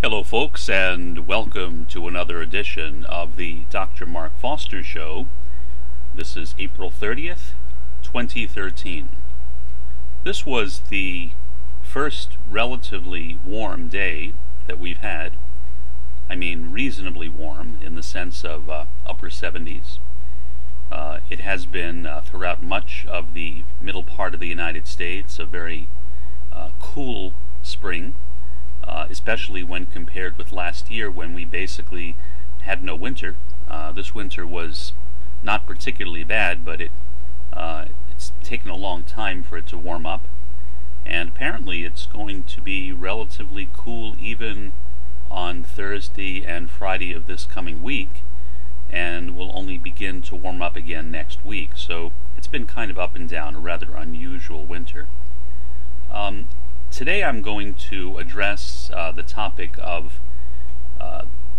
Hello folks, and welcome to another edition of the Dr. Mark Foster Show. This is April 30th, 2013. This was the first relatively warm day that we've had. I mean reasonably warm in the sense of upper 70s. It has been throughout much of the middle part of the United States a very cool spring. Especially when compared with last year when we basically had no winter. This winter was not particularly bad, but it's taken a long time for it to warm up. And apparently it's going to be relatively cool even on Thursday and Friday of this coming week, and will only begin to warm up again next week. So it's been kind of up and down, a rather unusual winter. Today I'm going to address the topic of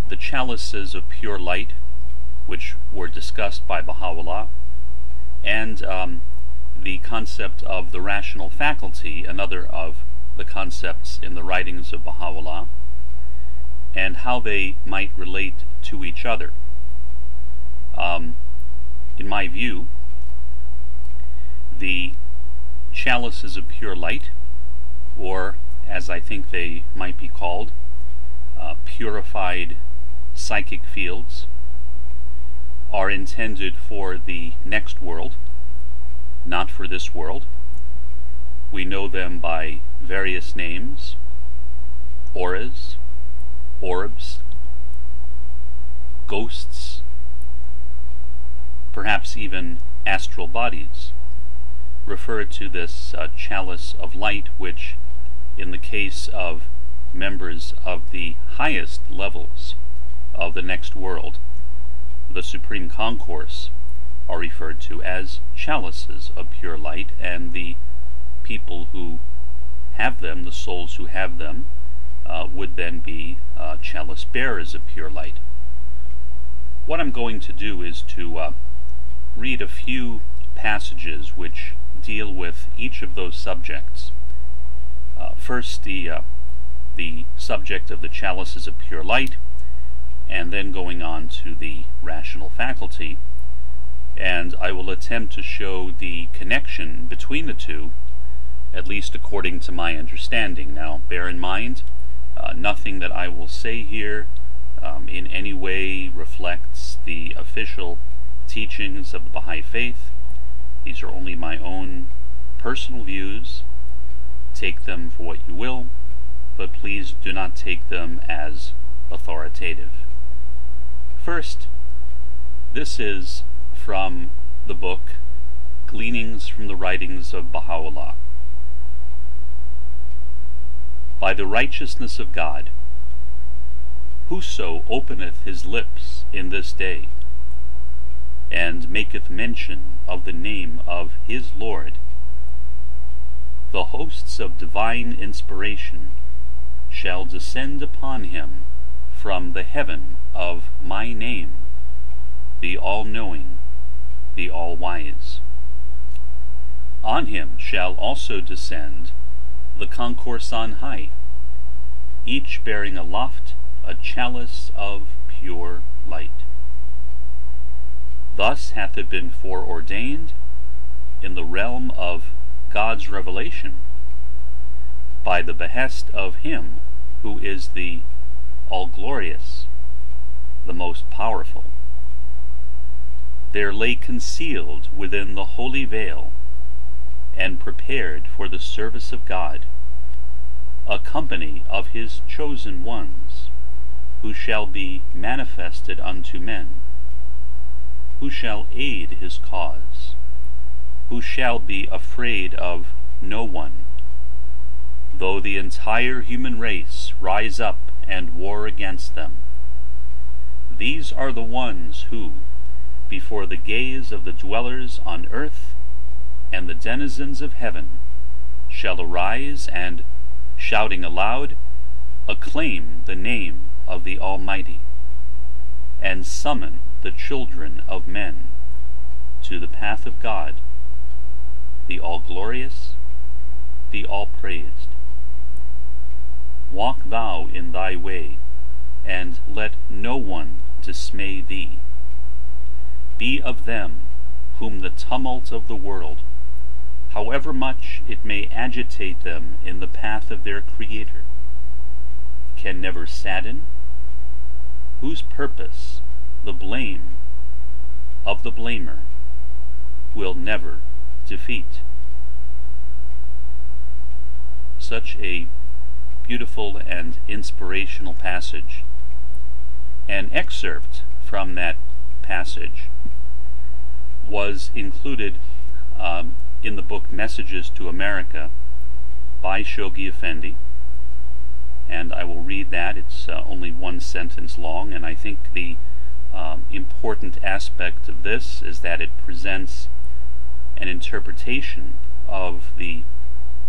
the chalices of pure light, which were discussed by Bahá'uʻlláh, and the concept of the rational faculty, another of the concepts in the writings of Bahá'uʻlláh, and how they might relate to each other. In my view, the chalices of pure light, or as I think they might be called, purified psychic fields, are intended for the next world, not for this world. We know them by various names: auras, orbs, ghosts, perhaps even astral bodies. Refer to this chalice of light, which in the case of members of the highest levels of the next world, the Supreme Concourse, are referred to as chalices of pure light, and the people who have them, the souls who have them, would then be chalice bearers of pure light. What I'm going to do is to read a few passages which deal with each of those subjects. First, the subject of the chalices of pure light, and then going on to the rational faculty, and I will attempt to show the connection between the two, at least according to my understanding. Now, bear in mind, nothing that I will say here in any way reflects the official teachings of the Baha'i faith. These are only my own personal views. Take them for what you will, but please do not take them as authoritative. First, this is from the book Gleanings from the Writings of Bahá'u'lláh. By the righteousness of God, whoso openeth his lips in this day, and maketh mention of the name of his Lord, the hosts of divine inspiration shall descend upon him from the heaven of my name, the all-knowing, the all-wise. On him shall also descend the concourse on high, each bearing aloft a chalice of pure light. Thus hath it been foreordained in the realm of God's revelation, by the behest of Him who is the all-glorious, the most powerful. There lay concealed within the holy veil, and prepared for the service of God, a company of His chosen ones, who shall be manifested unto men, who shall aid His cause, who shall be afraid of no one, though the entire human race rise up and war against them. These are the ones who, before the gaze of the dwellers on earth and the denizens of heaven, shall arise and, shouting aloud, acclaim the name of the Almighty, and summon the children of men to the path of God, the all-glorious, the all-praised. walk thou in thy way, and let no one dismay thee. Be of them whom the tumult of the world, however much it may agitate them in the path of their Creator, can never sadden, whose purpose the blame of the blamer will never defeat. Such a beautiful and inspirational passage. An excerpt from that passage was included in the book Messages to America by Shoghi Effendi, and I will read that. It's only one sentence long, and I think the important aspect of this is that it presents an interpretation of the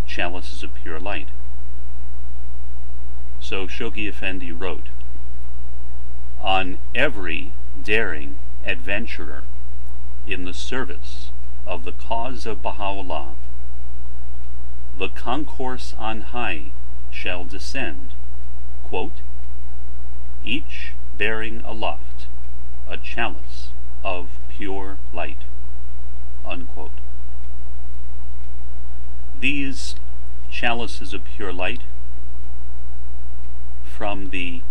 chalices of pure light. So Shoghi Effendi wrote, "On every daring adventurer in the service of the cause of Bahá'u'lláh, the concourse on high shall descend, quote, each bearing aloft a chalice of pure light," unquote. These chalices of pure light from the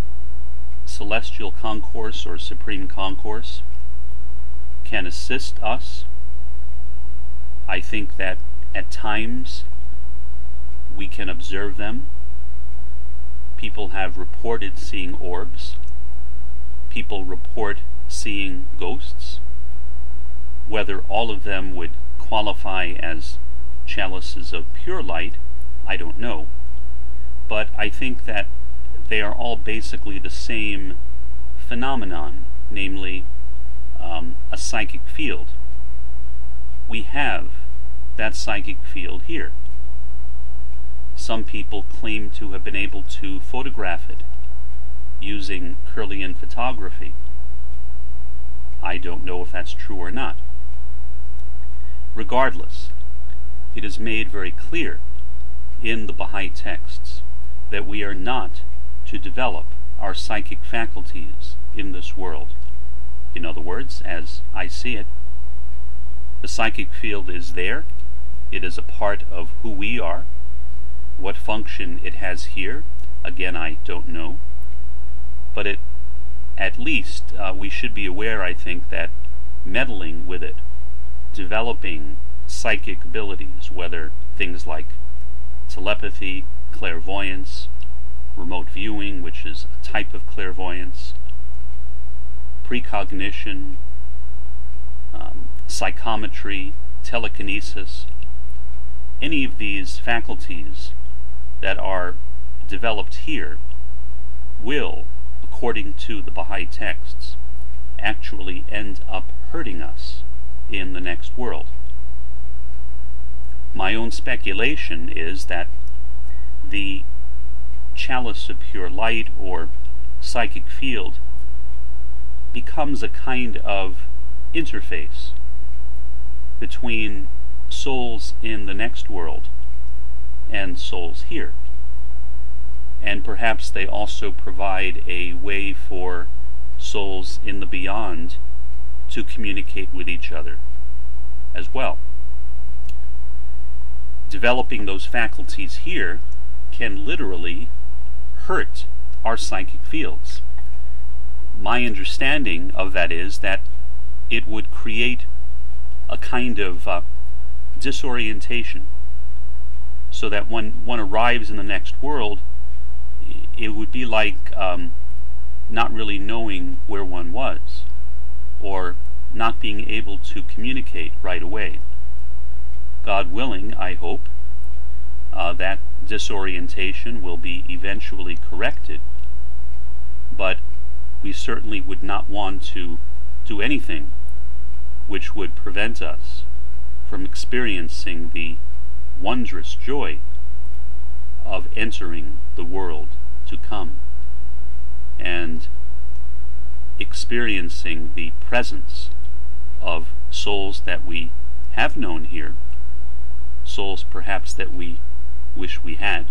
celestial concourse or supreme concourse can assist us. I think that at times we can observe them. People have reported seeing orbs. People report seeing ghosts. Whether all of them would qualify as chalices of pure light, I don't know. But I think that they are all basically the same phenomenon, namely a psychic field. We have that psychic field here. Some people claim to have been able to photograph it using Kirlian photography. I don't know if that's true or not. Regardless, it is made very clear in the Baha'i texts that we are not to develop our psychic faculties in this world. In other words, as I see it, the psychic field is there. It is a part of who we are. What function it has here, again, I don't know. But at least we should be aware, I think, that meddling with it, developing psychic abilities, whether things like telepathy, clairvoyance, remote viewing, which is a type of clairvoyance, precognition, psychometry, telekinesis, any of these faculties that are developed here will, according to the Baha'i texts, actually end up hurting us in the next world. My own speculation is that the chalice of pure light or psychic field becomes a kind of interface between souls in the next world and souls here. And perhaps they also provide a way for souls in the beyond to communicate with each other as well. Developing those faculties here can literally hurt our psychic fields. My understanding of that is that it would create a kind of disorientation, so that when one arrives in the next world, it would be like not really knowing where one was, or not being able to communicate right away. God willing, I hope, that disorientation will be eventually corrected, but we certainly would not want to do anything which would prevent us from experiencing the wondrous joy of entering the world to come and experiencing the presence of souls that we have known here, souls perhaps that we wish we had,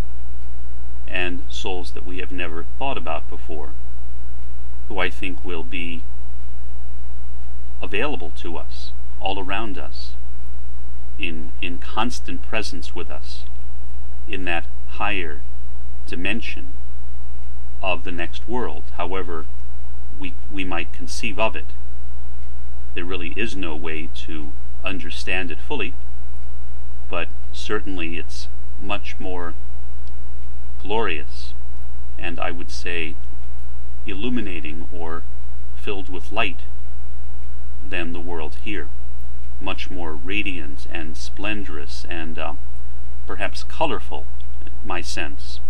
and souls that we have never thought about before, who I think will be available to us, all around us, in constant presence with us, in that higher dimension of the next world, however we might conceive of it. There really is no way to understand it fully, but certainly it's much more glorious, and I would say illuminating or filled with light than the world here. Much more radiant and splendorous and perhaps colorful, my sense,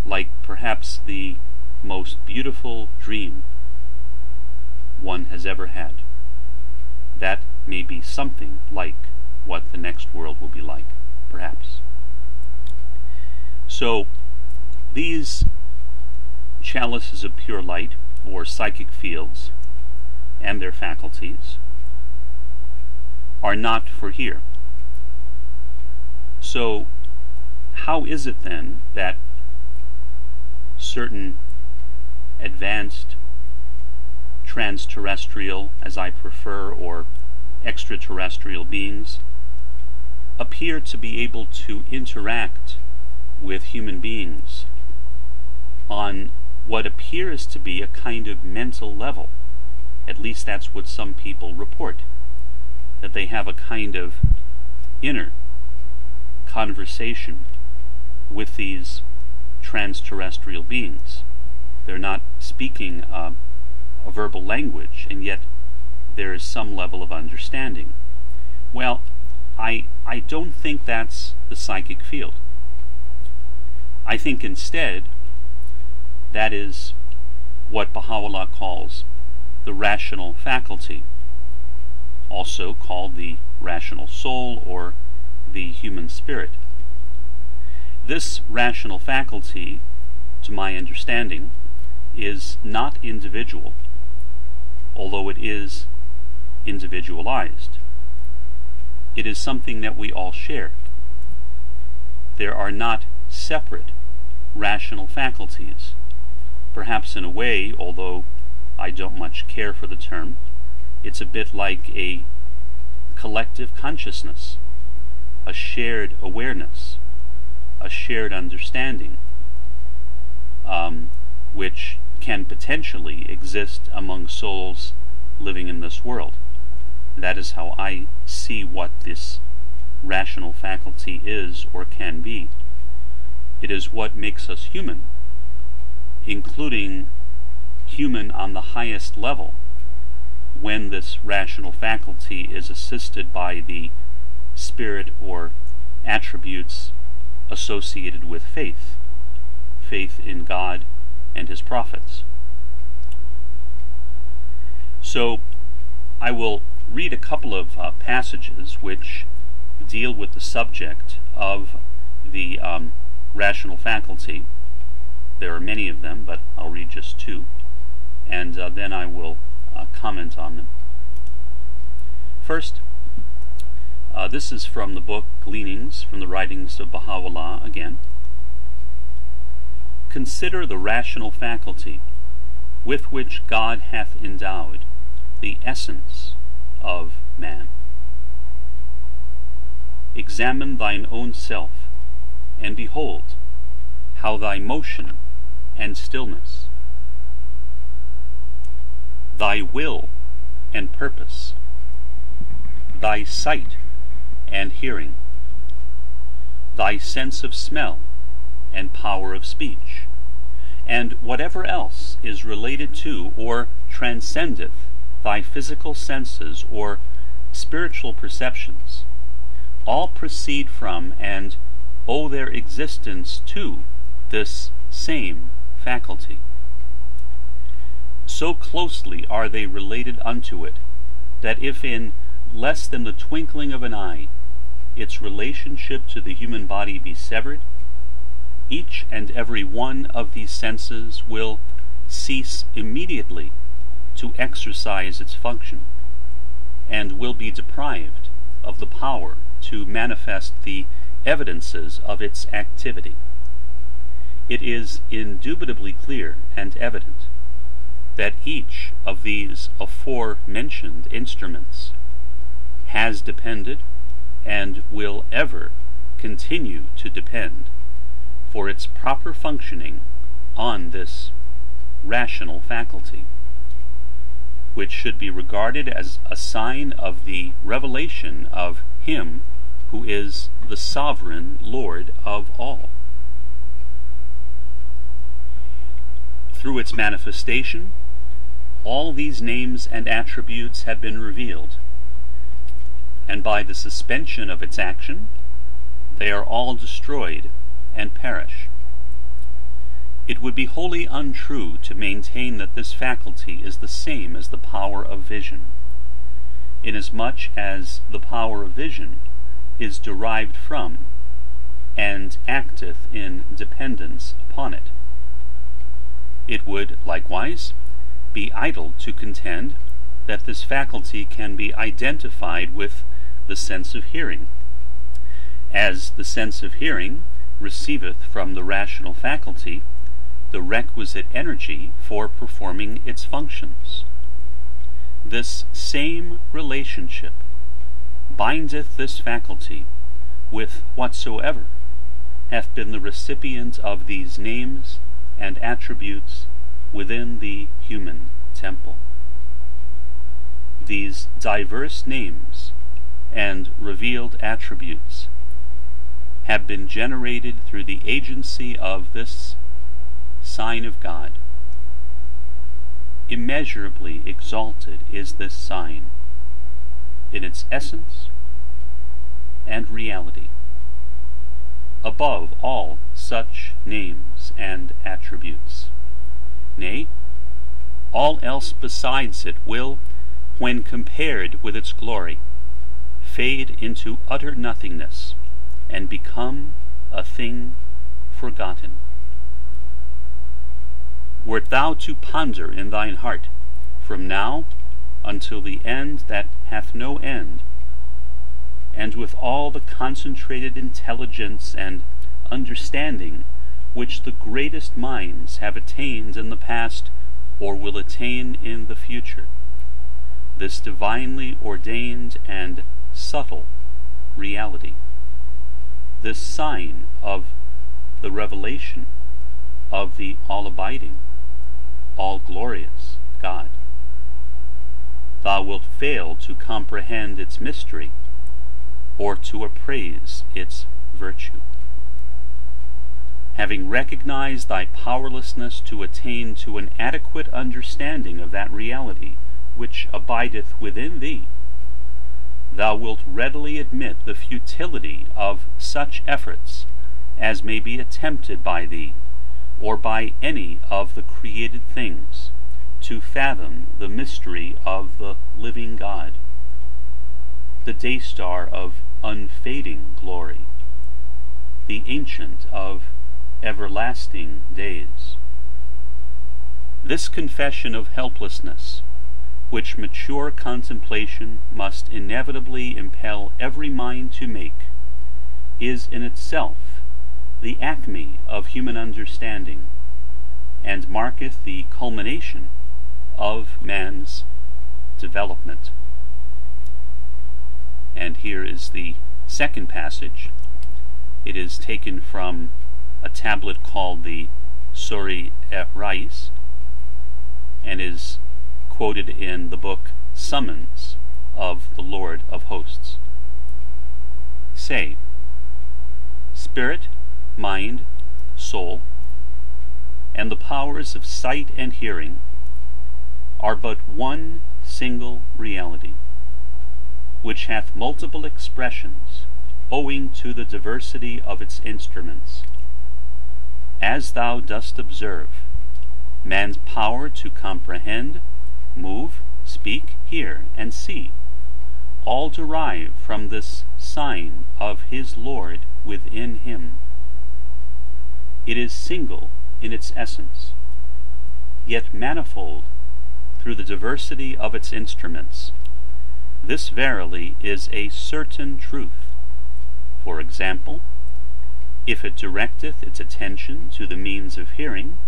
like perhaps the most beautiful dream one has ever had. That may be something like what the next world will be like, perhaps. So these chalices of pure light, or psychic fields, and their faculties are not for here. So how is it then that certain advanced trans-terrestrial, as I prefer, or extraterrestrial beings appear to be able to interact with human beings on what appears to be a kind of mental level? At least that's what some people report, that they have a kind of inner conversation with these trans-terrestrial beings. They're not speaking a verbal language, and yet there is some level of understanding. Well, I don't think that's the psychic field. I think instead that is what Bahá'u'lláh calls the rational faculty, also called the rational soul or the human spirit. This rational faculty, to my understanding, is not individual, although it is individualized. It is something that we all share. There are not separate rational faculties. Perhaps in a way, although I don't much care for the term, it's a bit like a collective consciousness, a shared awareness, a shared understanding, which can potentially exist among souls living in this world. That is how I see what this rational faculty is or can be. It is what makes us human, including human on the highest level, when this rational faculty is assisted by the spirit or attributes associated with faith, faith in God and His prophets. So I will read a couple of passages which deal with the subject of the rational faculty. There are many of them, but I'll read just two, and then I will comment on them. First, this is from the book Gleanings from the Writings of Bahá'u'lláh again. Consider the rational faculty with which God hath endowed the essence of man. Examine thine own self, and behold how thy motion and stillness, thy will and purpose, thy sight and hearing, thy sense of smell and power of speech, and whatever else is related to or transcendeth thy physical senses or spiritual perceptions, all proceed from and owe their existence to this same faculty. So closely are they related unto it, that if in less than the twinkling of an eye its relationship to the human body be severed, each and every one of these senses will cease immediately to exercise its function, and will be deprived of the power to manifest the evidences of its activity. it is indubitably clear and evident that each of these aforementioned instruments has depended and will ever continue to depend for its proper functioning on this rational faculty, which should be regarded as a sign of the revelation of Him who is the sovereign Lord of all. Through its manifestation, all these names and attributes have been revealed, and by the suspension of its action, they are all destroyed and perish. It would be wholly untrue to maintain that this faculty is the same as the power of vision, inasmuch as the power of vision is derived from and acteth in dependence upon it. It would, likewise, be idle to contend that this faculty can be identified with the sense of hearing, as the sense of hearing receiveth from the rational faculty the requisite energy for performing its functions. This same relationship bindeth this faculty with whatsoever hath been the recipient of these names and attributes within the human temple. These diverse names and revealed attributes have been generated through the agency of this sign of God. Immeasurably exalted is this sign in its essence and reality, above all such names and attributes. Nay, all else besides it will, when compared with its glory, fade into utter nothingness and become a thing forgotten. Wert thou to ponder in thine heart, from now until the end that hath no end, and with all the concentrated intelligence and understanding which the greatest minds have attained in the past or will attain in the future, this divinely ordained and subtle reality, this sign of the revelation of the all-abiding, all-glorious God, thou wilt fail to comprehend its mystery or to appraise its virtue. Having recognized thy powerlessness to attain to an adequate understanding of that reality which abideth within thee, thou wilt readily admit the futility of such efforts as may be attempted by thee, or by any of the created things, to fathom the mystery of the living God, the day-star of unfading glory, the Ancient of everlasting days. This confession of helplessness, which mature contemplation must inevitably impel every mind to make, is in itself the acme of human understanding, and marketh the culmination of man's development. And here is the second passage. It is taken from a tablet called the Rais, and is quoted in the book Summons of the Lord of Hosts. Say, spirit, mind, soul, and the powers of sight and hearing are but one single reality, which hath multiple expressions owing to the diversity of its instruments. As thou dost observe, man's power to comprehend, move, speak, hear, and see, all derive from this sign of his Lord within him. It is single in its essence, yet manifold through the diversity of its instruments. This verily is a certain truth. For example, If it directeth its attention to the means of hearing,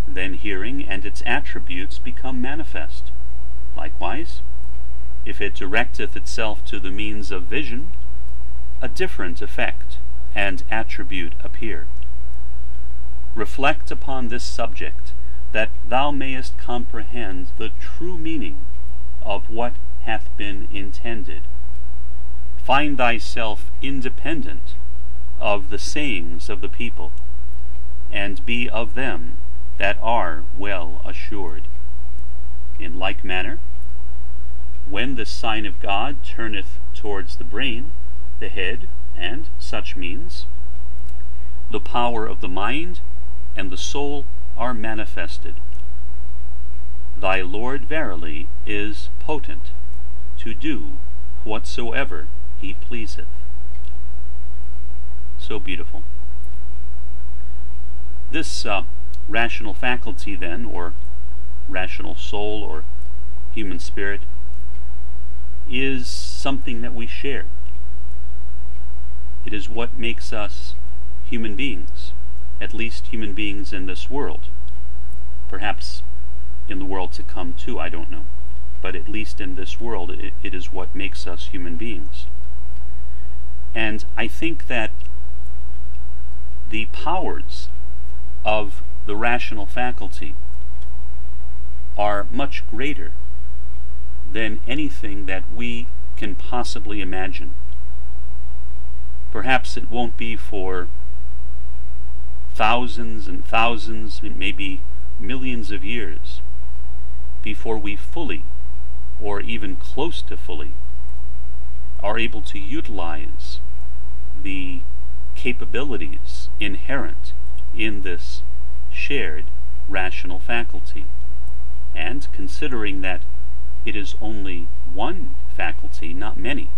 then hearing and its attributes become manifest. Likewise, if it directeth itself to the means of vision, a different effect and attribute appear. Reflect upon this subject, that thou mayest comprehend the true meaning of what hath been intended. Find thyself independent of the sayings of the people, and be of them that are well assured. In like manner, when the sign of God turneth towards the brain, the head, and such means, the power of the mind and the soul are manifested. Thy Lord verily is potent to do whatsoever he pleaseth. So beautiful. This rational faculty then, or rational soul, or human spirit, is something that we share. It is what makes us human beings, at least human beings in this world. Perhaps in the world to come too, I don't know. But at least in this world, it is what makes us human beings. And I think that the powers of the rational faculty are much greater than anything that we can possibly imagine. Perhaps it won't be for thousands and thousands, maybe millions of years, before we fully, or even close to fully, are able to utilize the capabilities inherent in this shared rational faculty. And considering that it is only one faculty, not many,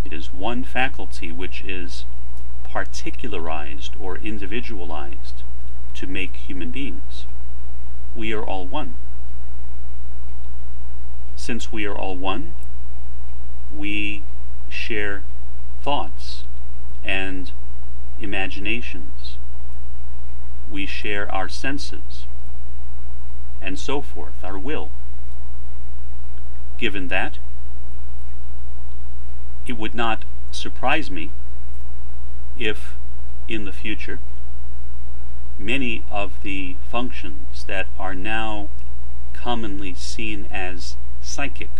it is one faculty which is particularized or individualized to make human beings. We are all one. Since we are all one, we share thoughts and imaginations. We share our senses, and so forth, our will. Given that, it would not surprise me if, in the future, many of the functions that are now commonly seen as psychic,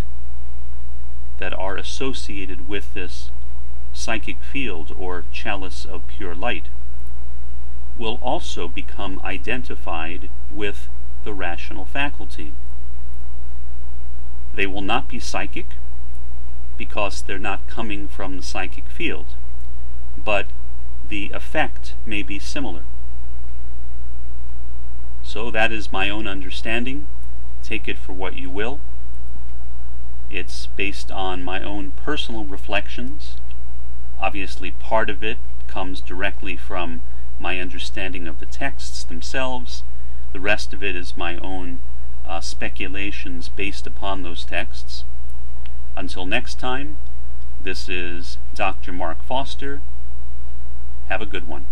that are associated with this psychic field or chalice of pure light, will also become identified with the rational faculty. They will not be psychic because they're not coming from the psychic field, but the effect may be similar. So that is my own understanding. Take it for what you will. It's based on my own personal reflections. Obviously, part of it comes directly from my understanding of the texts themselves. The rest of it is my own speculations based upon those texts. Until next time, this is Dr. Mark Foster. Have a good one.